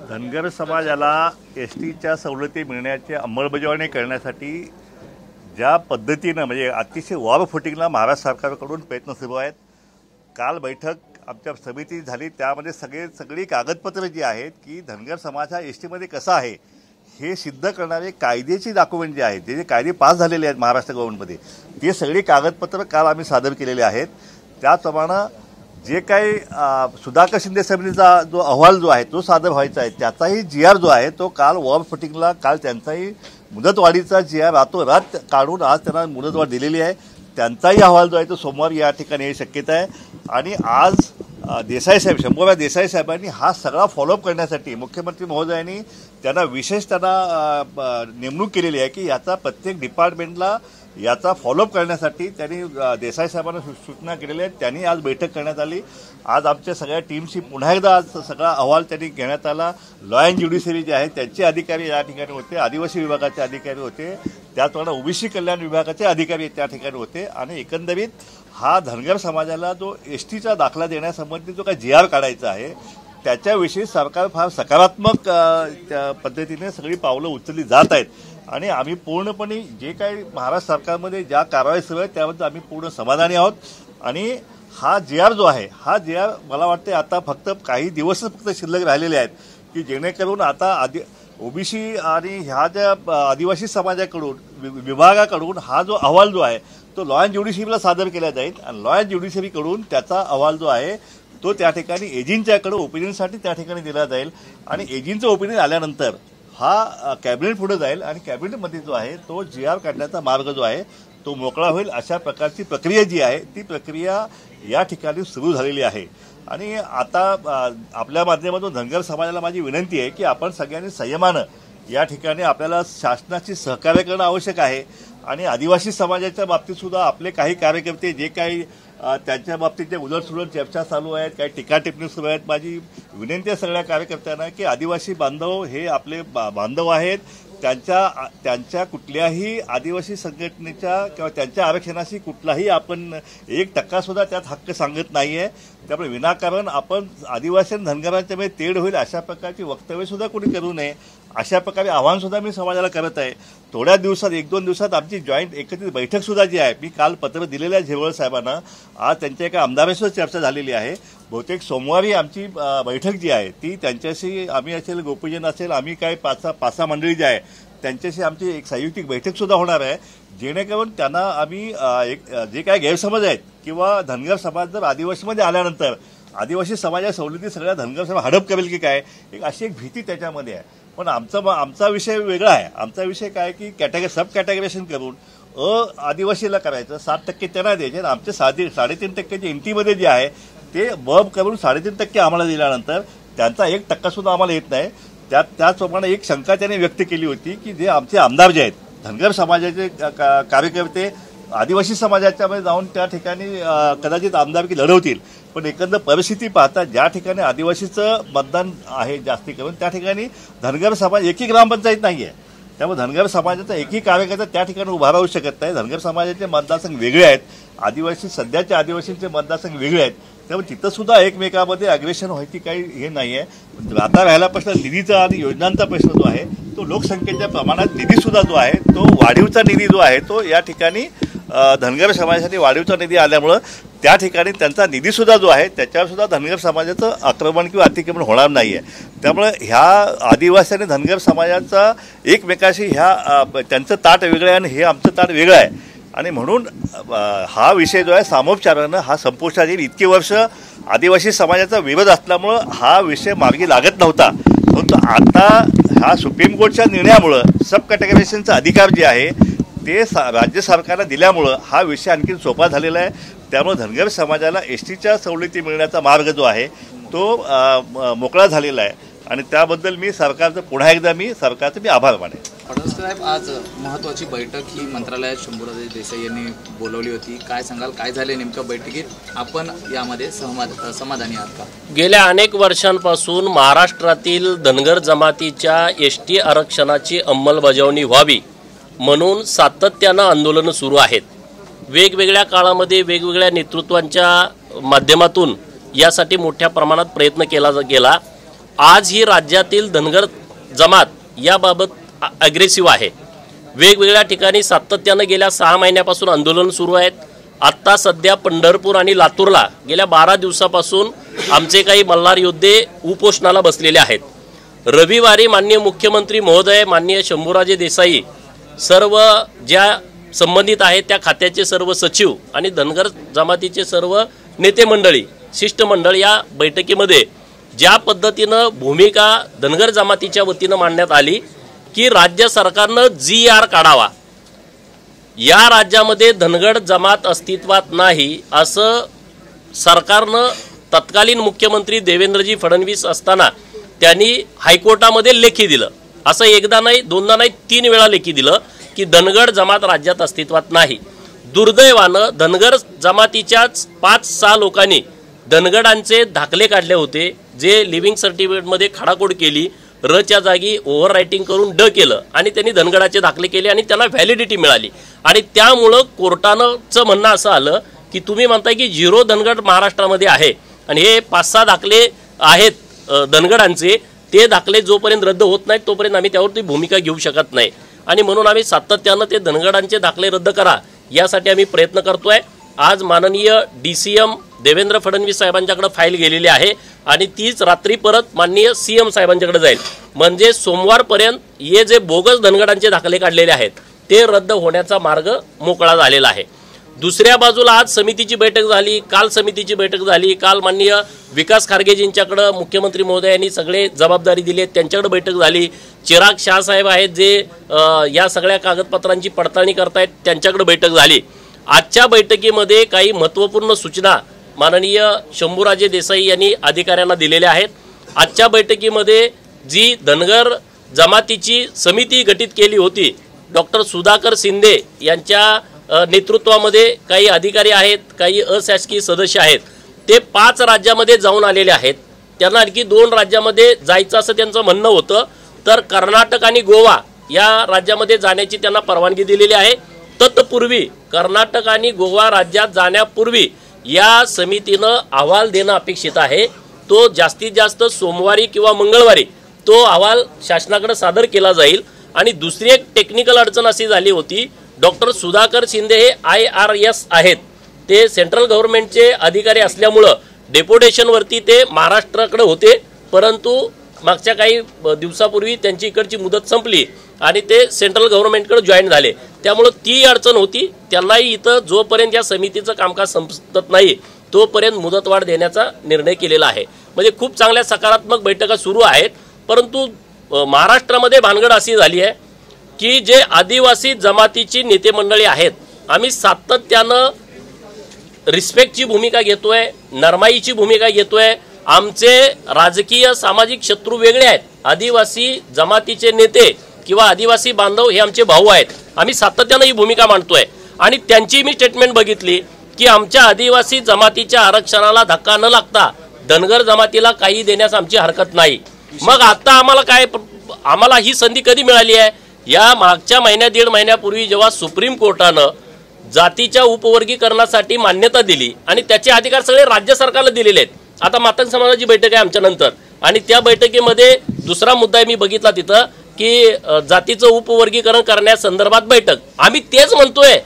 धनगर समाजाला एसटीच्या सवलती मिळण्याची अंमलबजावणी करण्यासाठी ज्या पद्धतीनं म्हणजे अतिशय वॉर फुटिंगला महाराष्ट्र सरकारकडून प्रयत्न सुरू आहेत. काल बैठक आमच्या समिती झाली, त्यामध्ये सगळी कागदपत्रं जी आहेत की धनगर समाज हा एसटीमध्ये कसा आहे हे सिद्ध करणारे कायद्याची डॉक्युमेंट जे आहेत, जे कायदे पास झालेले आहेत महाराष्ट्र गव्हर्नमेंटमध्ये, ते सगळी कागदपत्रं काल आम्ही सादर केलेले आहेत. त्याचप्रमाणे जे काही सुधाकर शिंदे समितीचा जो अहवाल जो आहे तो सादर व्हायचा आहे, त्याचाही GR जो आहे तो काल वॉर फुटिंगला काल त्यांचाही मुदतवाढीचा GR रातोरात काढून आज त्यांना मुदतवाढ दिलेली आहे. त्यांचाही अहवाल जो आहे तो सोमवारी या ठिकाणी येण्याची शक्यता आहे. आणि आज देसाई साहेब, शंभूराज देसाई साहेबांनी हा सगळा फॉलोअप करण्यासाठी मुख्यमंत्री महोदयांनी त्यांना नेमणूक केलेली आहे की याचा प्रत्येक डिपार्टमेंटला याचा फॉलोअप करण्यासाठी त्यांनी देसाई साहेबांना सूचना केलेल्या आहेत. त्यांनी आज बैठक करण्यात आली. आज आमच्या सगळ्या टीमशी पुन्हा एकदा आज सगळा अहवाल त्यांनी घेण्यात आला. लॉ अँड ज्युडिशरी जे आहेत त्यांचे अधिकारी या ठिकाणी होते, आदिवासी विभागाचे अधिकारी होते, त्याचप्रमाणे ओबीसी कल्याण विभागाचे अधिकारी त्या ठिकाणी होते. आणि एकंदरीत हा धनगर समाजाला जो एसटीचा दाखला देण्यासंबंधी जो काही GR काढायचा आहे त्याच्याविषयी सरकार फार सकारात्मक पद्धतीने सगळी पावलं उचलली जात आहेत. आणि आम्ही पूर्णपणे जे काही महाराष्ट्र सरकारमध्ये ज्या कारवाई सुरू आहे त्याबद्दल आम्ही पूर्ण समाधानी आहोत. आणि हा GR जो आहे हा GR मला वाटते आता फक्त काही दिवसच फक्त शिल्लक राहिलेले आहेत की जेणेकरून आता ओबीसी आणि ह्या ज्या आदिवासी समाजाकडून विभागाकडून हा जो अहवाल जो आहे तो लॉ अँड ज्युडिशरीला सादर केला जाईल. आणि लॉ अँड ज्युडिशरीकडून त्याचा अहवाल जो आहे तो त्या ठिकाणी एजींच्याकडे ओपिनियनसाठी त्या ठिकाणी दिला जाईल. आणि एजींचं ओपिनियन आल्यानंतर हा कॅबिनेट पुढे जाईल आणि कॅबिनेटमध्ये जो आहे तो GR काढण्याचा मार्ग जो आहे तो मोकळा होईल. अशा प्रकारची प्रक्रिया जी आहे ती प्रक्रिया या ठिकाणी सुरू झालेली आहे. आणि आता आपल्या माध्यमातून धनगर समाजाला माझी विनंती आहे की आपण सगळ्यांनी संयमानं या ठिकाणी आपल्याला शासनाची सहकार्य करणं आवश्यक आहे. आणि आदिवासी समाजाच्या बाबतीत सुद्धा आपले काही कार्यकर्ते जे काही त्यांच्या बाबतीत जे उलटसुलट चर्चा चालू आहेत, काही टीका टिप्पणी सुरू आहेत, माझी विनंती आहे सगळ्या कार्यकर्त्यांना की आदिवासी बांधव हे आपले बांधव आहेत. त्यांच्या कुठल्याही आदिवासी संघटनेच्या किंवा त्यांच्या आरक्षणाशी कुठलाही आपण 1% सुद्धा त्यात हक्क सांगत नाही आहे. त्यामुळे विनाकारण आपण आदिवासी आणि धनगरांच्या मध्ये तेढ होईल अशा प्रकारची वक्तव्यसुद्धा कोणी करू नये, अशा प्रकारे आव्हानसुद्धा मी समाजाला करत आहे. थोड्या दिवसात 1-2 दिवसात आमची जॉईंट एकत्रित बैठकसुद्धा जी आहे, मी काल पत्र दिलेलं आहे झेवळ साहेबांना, आज त्यांच्या एका आमदारांसोबत चर्चा झालेली आहे. बहुतेक सोमवारी आमची बैठक जी आहे ती त्यांच्याशी आम्ही असेल, गोपीजन असेल, आम्ही काय 5-6 मंडळी जी आहे त्यांच्याशी आमची एक संयुक्तिक बैठकसुद्धा होणार आहे. जेणेकरून त्यांना आम्ही जे काही गैरसमज आहेत किंवा धनगर समाज जर आदिवासीमध्ये आल्यानंतर आदिवासी समाजाच्या सवलती सगळ्या धनगर समाज हडप करेल की काय, अशी एक भीती त्याच्यामध्ये आहे. पण आमचा विषय वेगळा आहे. आमचा विषय काय की सब कॅटेगरेशन करून आदिवासीला करायचं, 7% त्यांना द्यायचे. आमचे 3.5% एनटीमध्ये जे आहे ते बब करून 3.5% आम्हाला दिल्यानंतर त्यांचा 1% सुद्धा आम्हाला येत नाही. त्याचप्रमाणे एक शंका त्याने व्यक्त केली होती की जे आमचे आमदार जे आहेत धनगर समाजाचे कार्यकर्ते आदिवासी समाजाच्यामध्ये जाऊन त्या ठिकाणी कदाचित आमदारकी लढवतील. पण एकंदर परिस्थिती पाहता ज्या ठिकाणी आदिवासीचं मतदान आहे जास्ती करून त्या ठिकाणी धनगर समाज एकही ग्रामपंचायत नाही आहे. त्यामुळे धनगर समाजाचा एकही कार्यकर्ता त्या ठिकाणी उभा राहू शकत नाही. धनगर समाजाचे मतदारसंघ वेगळे आहेत, सध्याच्या आदिवासींचे मतदारसंघ वेगळे आहेत. त्यामुळे तिथं सुद्धा एकमेकामध्ये अग्रेशन व्हायची काही हे नाही आहे. आता राहिला प्रश्न निधीचा आणि योजनांचा प्रश्न जो आहे तो लोकसंख्येच्या प्रमाणात निधीसुद्धा जो आहे तो वाढीवचा निधी जो आहे तो या ठिकाणी धनगर समाजासाठी वाढीवचा निधी आल्यामुळं त्या ठिकाणी त्यांचा निधीसुद्धा जो आहे त्याच्यावर सुद्धा धनगर समाजाचं आक्रमण किंवा अतिक्रमण होणार नाही आहे. त्यामुळे ह्या आदिवासी आणि धनगर समाजाचा एकमेकाशी त्यांचं ताट वेगळं आहे आणि हे आमचं ताट वेगळं आहे. आणि म्हणून हा विषय जो आहे सामोपचारानं हा संपुष्टात येईल. इतके वर्ष आदिवासी समाजाचा विरोध असल्यामुळं हा विषय मार्गी लागत नव्हता. परंतु आता हा सुप्रीम कोर्टच्या निर्णयामुळं सब कॅटेगरायझेशनचा अधिकार जे आहे ते राज्य सरकारला दिल्यामुळं हा विषय आणखी सोपा झालेला आहे. त्यामुळे धनगर समाजाला एसटीच्या सवलती मिळण्याचा मार्ग जो आहे तो मोकळा झालेला आहे. आणि त्याबद्दल मी पुन्हा एकदा सरकारचे आभार मानेन. फडणवीस साहेब, आज महत्त्वाची बैठक ही मंत्रालयात शंभूराज देसाई यांनी बोलवली होती. काय सांगाल, काय झाले नेमकं बैठकीत? आपण यामध्ये समाधानी आहात का? गेल्या अनेक वर्षांपासून महाराष्ट्रातील धनगर जमातीच्या एसटी आरक्षणाची अंमलबजावणी व्हावी म्हणून सातत्यानं आंदोलनं सुरू आहेत. वेगवेगळ्या काळामध्ये वेगवेगळ्या नेतृत्वांच्या माध्यमातून यासाठी मोठ्या प्रमाणात प्रयत्न केला गेला. आज ही राज्यातील धनगर जमात याबाबत अग्रेसिव्ह आहे। वेगवेगळ्या ठिकाणी सातत्यानं गेल्या 6 महिन्यापासून आंदोलन सुरू आहेत। आत्ता सध्या पंढरपूर आणि लातूरला गेल्या 12 दिवसापासून आमचे काही मल्हार योद्धे उपोषणाला बसलेले आहेत। रविवारी माननीय मुख्यमंत्री महोदय, माननीय शंभूराजे देसाई, सर्व ज्या संबंधित आहेत त्या खात्याचे सर्व सचिव आणि धनगर जमातीचे सर्व नेते मंडळी, शिष्टमंडळ या बैठकीमध्ये ज्या पद्धतीनं भूमिका धनगर जमातीच्या वतीनं मांडण्यात आली की राज्य सरकारनं GR काढावा, या राज्यामध्ये धनगर जमात अस्तित्वात नाही असं सरकारनं तत्कालीन मुख्यमंत्री देवेंद्रजी फडणवीस असताना त्यांनी हायकोर्टामध्ये लेखी दिलं। असं एकदा नाही, दोनदा नाही, 3 वेळा लेखी दिलं की धनगर जमात राज्यात अस्तित्वात नाही। दुर्दैवानं धनगर जमातीच्याच 5-6 लोकांनी धनगरांचे दाखले काढले होते, जे लिव्हिंग सर्टिफिकेटमध्ये खाडाखोड केली, रच्या जागी ओव्हर रायटिंग करून ड केलं आणि त्यांनी धनगराचे दाखले केले आणि त्यांना व्हॅलिडिटी मिळाली। आणि त्यामुळं कोर्टानंचं म्हणणं असं आलं की तुम्ही म्हणताय की 0 धनगर महाराष्ट्रामध्ये आहे आणि हे 5-6 दाखले आहेत धनगरांचे, ते दाखले जोपर्यंत रद्द होत नाहीत तोपर्यंत आम्ही त्यावरती भूमिका घेऊ शकत नाही आणि म्हणून आम्ही सातत्यानं ते धनगरांचे दाखले रद्द करा यासाठी आम्ही प्रयत्न करतोय। आज माननीय DCM देवेंद्र फडणवीस साहेबांच्याकडे फाईल गेलेली आहे आणि तीच रात्री परत माननीय CM साहेबांच्याकडे जाईल, म्हणजे सोमवारपर्यंत हे जे बोगस धनगरांचे दाखले काढलेले आहेत ते रद्द होण्याचा मार्ग मोकळा झालेला आहे। दुसऱ्या बाजूला आज समितीची बैठक झाली, काल समितीची बैठक झाली, काल माननीय विकास खारगेजींच्याकडे मुख्यमंत्री महोदयांनी सगळे जबाबदारी दिली, त्यांच्याकडे बैठक झाली। चिराग शाह साहेब आहेत जे या सगळ्या कागदपत्रांची पडताळणी करतायत, त्यांच्याकडे बैठक झाली। आजच्या बैठकीमध्ये काही महत्त्वपूर्ण सूचना माननीय शंभूराजे देसाई यांनी अधिकाऱ्यांना दिलेल्या आहेत। आजच्या बैठकीमध्ये जी धनगर जमातीची समिती गठीत केली होती, डॉक्टर सुधाकर शिंदे यांच्या नेतृत्वामध्ये काही अधिकारी आहेत, काही अशासकीय सदस्य आहेत, ते 5 राज्यामध्ये जाऊन आलेले आहेत। त्यांना आणखी 2 राज्यामध्ये जायचं असं त्यांचं म्हणणं होतं, तर कर्नाटक आणि गोवा या राज्यामध्ये जाण्याची त्यांना परवानगी दिलेली आहे। तत्पूर्वी कर्नाटक आणि गोवा राज्यात जाण्यापूर्वी या समितीनं अहवाल देणं अपेक्षित आहे। तो जास्तीत जास्त सोमवारी किंवा मंगळवारी तो अहवाल शासनाकडे सादर केला जाईल। आणि दुसरी एक टेक्निकल अडचण अशी झाली होती, डॉक्टर सुधाकर शिंदे हे IRS आहेत, ते सेंट्रल गव्हर्नमेंटचे अधिकारी असल्यामुळं डेप्युटेशनवरती ते महाराष्ट्राकडे होते, परंतु मागच्या काही दिवसापूर्वी त्यांची इकडची मुदत संपली आणि ते सेंट्रल गव्हर्नमेंटकडे जॉईन झाले, त्यामुळे ती अडचण होती। त्यांनाही इथं जोपर्यंत या समितीचं कामकाज संपत नाही तोपर्यंत मुदतवाढ देण्याचा निर्णय केलेला आहे। म्हणजे खूप चांगल्या सकारात्मक बैठका सुरू आहेत, परंतु महाराष्ट्रामध्ये भानगड अशी झाली आहे की जे आदिवासी जमातीची नेते मंडळी आहेत, आम्ही सातत्यानं रिस्पेक्टची भूमिका घेतोय, नरमाईची भूमिका घेतोय। आमचे राजकीय सामाजिक शत्रू वेगळे आहेत, आदिवासी जमातीचे नेते किंवा आदिवासी बांधव हे आमचे भाऊ आहेत, आम्ही सातत्यानं ही भूमिका मांडतोय। आणि त्यांची मी स्टेटमेंट बघितली की आमच्या आदिवासी जमातीच्या आरक्षणाला धक्का न लागता धनगर जमातीला काही देण्यास आमची हरकत नाही। मग आता आम्हाला ही संधी कधी मिळाली आहे? या मागच्या 1.5 महिन्यापूर्वी जेव्हा सुप्रीम कोर्टानं जातीच्या उपवर्गीकरणासाठी मान्यता दिली आणि त्याचे अधिकार सगळे राज्य सरकारला दिलेले आहेत। आता मातंग समाजाची बैठक आहे आमच्या नंतर आणि त्या बैठकीमध्ये दुसरा मुद्दा मी बघितला तिथं की जातीचं उपवर्गीकरण करण्यासंदर्भात बैठक। आम्ही तेच म्हणतोय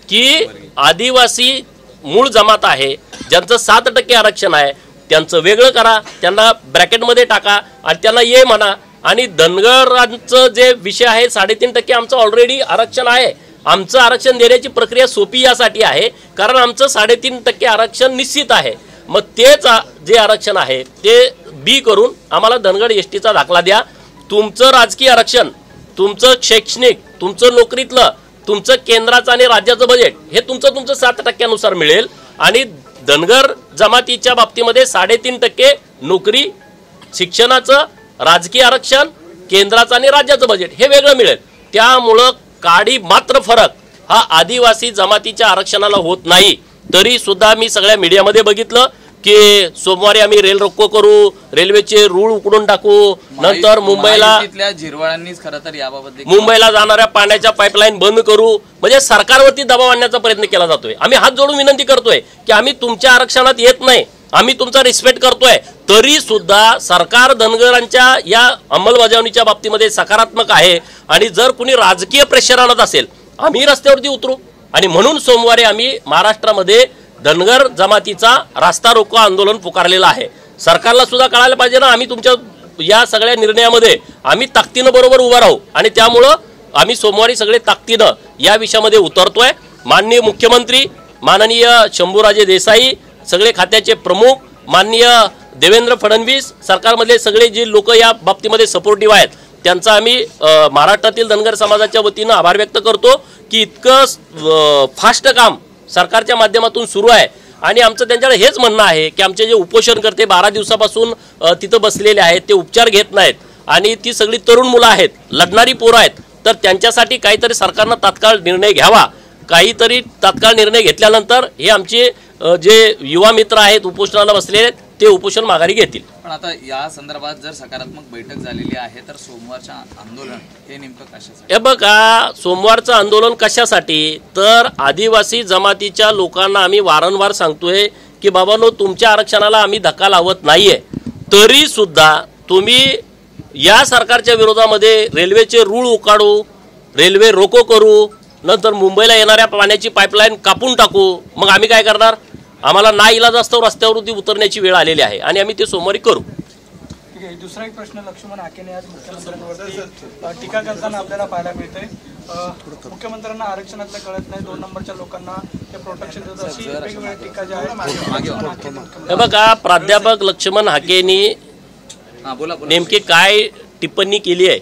की आदिवासी मूळ जमात आहे, ज्यांचं 7% आरक्षण आहे, त्यांचं वेगळं करा, त्यांना ब्रॅकेटमध्ये टाका आणि त्यांना ये म्हणा। आणि धनगरांचं जे विषय आहे 3.5% आमचं ऑलरेडी आरक्षण आहे। आमचं आरक्षण देण्याची प्रक्रिया सोपी यासाठी आहे कारण आमचं 3.5% आरक्षण निश्चित आहे। मग तेच जे आरक्षण आहे ते बी करून आम्हाला धनगर STचा दाखला द्या। तुमचं राजकीय आरक्षण, तुमचं शैक्षणिक, तुमचं नोकरीतलं, तुमचं केंद्राचं आणि राज्याचं बजेट हे तुमचं 7%नुसार मिळेल आणि धनगर जमातीच्या बाबतीमध्ये 3.5% नोकरी, शिक्षणाचं, राजकीय आरक्षण, केंद्राचं आणि राज्याचं बजेट हे वेगळं मिळेल। त्यामुळं काडी मात्र फरक हा आदिवासी जमातीच्या आरक्षणाला होत नाही। तरी सुद्धा मी सगळ्या मीडियामध्ये बघितलं की सोमवारी आम्ही रेल रोको करू, रेल्वेचे रूळ उकडून टाकू, नंतर मुंबईला जाणाऱ्या पाण्याच्या पाईपलाईन बंद करू, म्हणजे सरकारवरती दबाव आणण्याचा प्रयत्न केला जातोय। आम्ही हात जोडून विनंती करतोय की आम्ही तुमच्या आरक्षणात येत नाही, आम्ही तुमचा रिस्पेक्ट करतोय, तरी सुद्धा सरकार धनगरांच्या या अंमलबजावणीच्या बाबतीमध्ये सकारात्मक आहे. आणि जर कुणी राजकीय प्रेशर आणत असेल आम्ही रस्त्यावरती उतरू. आणि म्हणून सोमवारी आम्ही महाराष्ट्रामध्ये धनगर जमातीचा रास्ता रोको आंदोलन पुकारलेलं आहे. सरकारला सुद्धा कळायला पाहिजे ना, आम्ही तुमच्या या सगळ्या निर्णयामध्ये आम्ही ताकदीनं बरोबर उभा राहू. आणि त्यामुळं आम्ही सोमवारी सगळे ताकदीनं या विषयामध्ये उतरतोय. माननीय मुख्यमंत्री माननीय शंभूराजे देसाई, सगळे खात्याचे प्रमुख माननीय देवेंद्र फडणवीस, सरकारमधले सगळे जे लोक या बाबतीमध्ये सपोर्टिव्ह आहेत त्यांचा आम्ही महाराष्ट्रातील धनगर समाजाच्या वतीनं आभार व्यक्त करतो की इतकं फास्ट काम सरकारच्या माध्यमातून सुरू आहे. आणि आमचं त्यांच्याकडे हेच म्हणणं आहे की आमचे जे उपोषणकर्ते 12 दिवसापासून तिथं बसलेले आहेत ते उपचार घेत नाहीत आणि ती सगळी तरुण मुलं आहेत, लढणारी पोरं आहेत, तर त्यांच्यासाठी काहीतरी सरकारनं तात्काळ निर्णय घ्यावा. काहीतरी तात्काळ निर्णय घेतल्यानंतर हे आमचे जे युवा मित्र आहेत उपोषणाला बसलेले आहेत ते उपोषण माघारी घेतील. पण आता या संदर्भात जर सकारात्मक बैठक झालेली आहे तर सोमवारचं आंदोलन हे नेमकं कशासाठी? हे बघा, सोमवारचं आंदोलन कशासाठी तर आदिवासी जमातीच्या लोकांना आम्ही वारंवार सांगतोय की बाबांनो, तुमच्या आरक्षणाला आम्ही धक्का लावत नाहीये, तरी सुद्धा तुम्ही या सरकारच्या विरोधामध्ये रेल्वेचे रूळ उकाडू, रेल्वे रोको करू, नंतर मुंबईला येणाऱ्या पाण्याची पाईपलाईन कापून टाकू, मग आम्ही काय करणार? आम्हाला ना इलाज असतो रस्त्यावरती उतरण्याची वेळ आलेली आहे आणि आम्ही ते सोमवारी करू. ठीक आहे. दुसरा एक प्रश्न, लक्ष्मण हाकेने आज मुख्यमंत्र्यांवरती टीका करताना आपल्याला पाहायला मिळते. मुख्यमंत्र्यांना आरक्षणातलं कळत नाही, 2 नंबरच्या लोकांना ते प्रोटेक्शन देतात, अशी वेगवेगळ्या टीका ज्या आहेत. हे बघा, प्राध्यापक लक्ष्मण हाकेंनी नेमकी काय टिप्पणी केली आहे,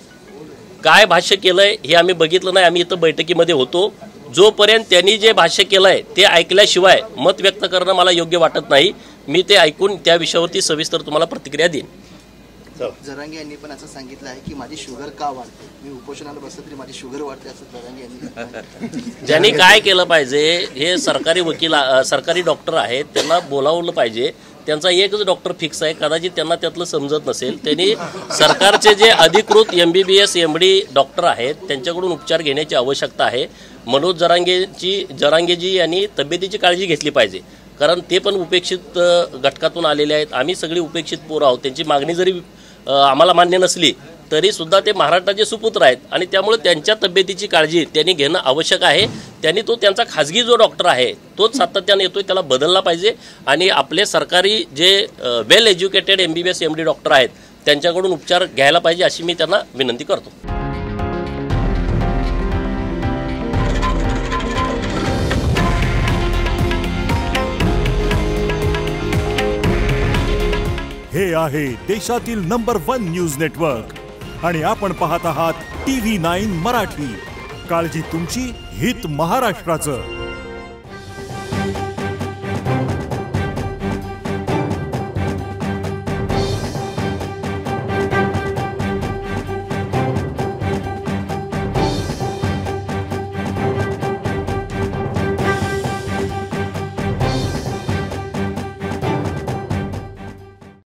काय भाष्य केलंय हे आम्ही बघितलं नाही. आम्ही इथं बैठकीमध्ये होतो. जोपर्यंत त्यांनी जे भाष्य केलंय ते ऐकल्याशिवाय मत व्यक्त करणं मला योग्य वाटत नाही. मी ते ऐकून त्या विषयावरती सविस्तर तुम्हाला प्रतिक्रिया देईन. जरांगे यांनी पण असं सांगितलं आहे की माझी शुगर का वाढते, मी उपोषणाला बसलो तरी माझी शुगर वाढते, असं जरांगे यांनी. ज्यांनी काय केलं पाहिजे, हे सरकारी वकील सरकारी डॉक्टर आहेत, त्यांना बोलावलं पाहिजे. त्यांचा एकच डॉक्टर फिक्स आहे, कदाचित त्यांना त्यातलं समजत नसेल. त्यांनी सरकारचे जे अधिकृत MBBS MD डॉक्टर आहेत त्यांच्याकडून उपचार घेण्याची आवश्यकता आहे. मनोज जरांगेजी यांनी तब्येतीची काळजी घेतली पाहिजे, कारण ते पण उपेक्षित घटकातून आलेले आहेत. आम्ही सगळी उपेक्षित पोरं आहोत. त्यांची मागणी जरी आम्हाला मान्य नसली तरी सुद्धा ते महाराष्ट्राचे सुपुत्र आहेत आणि त्यामुळे त्यांच्या तब्येतीची काळजी त्यांनी घेणं आवश्यक आहे. त्यांनी त्यांचा खाजगी जो डॉक्टर आहे तोच सातत्याने येतोय, त्याला बदलला पाहिजे. आणि आपले सरकारी जे वेल एज्युकेटेड MBBS MD डॉक्टर आहेत त्यांच्याकडून उपचार घ्यायला पाहिजे, अशी मी त्यांना विनंती करतो. हे आहे देशातील नंबर 1 न्यूज नेटवर्क आणि आपण पाहत आहात TV9 मराठी. काळजी तुमची, हित महाराष्ट्राचं.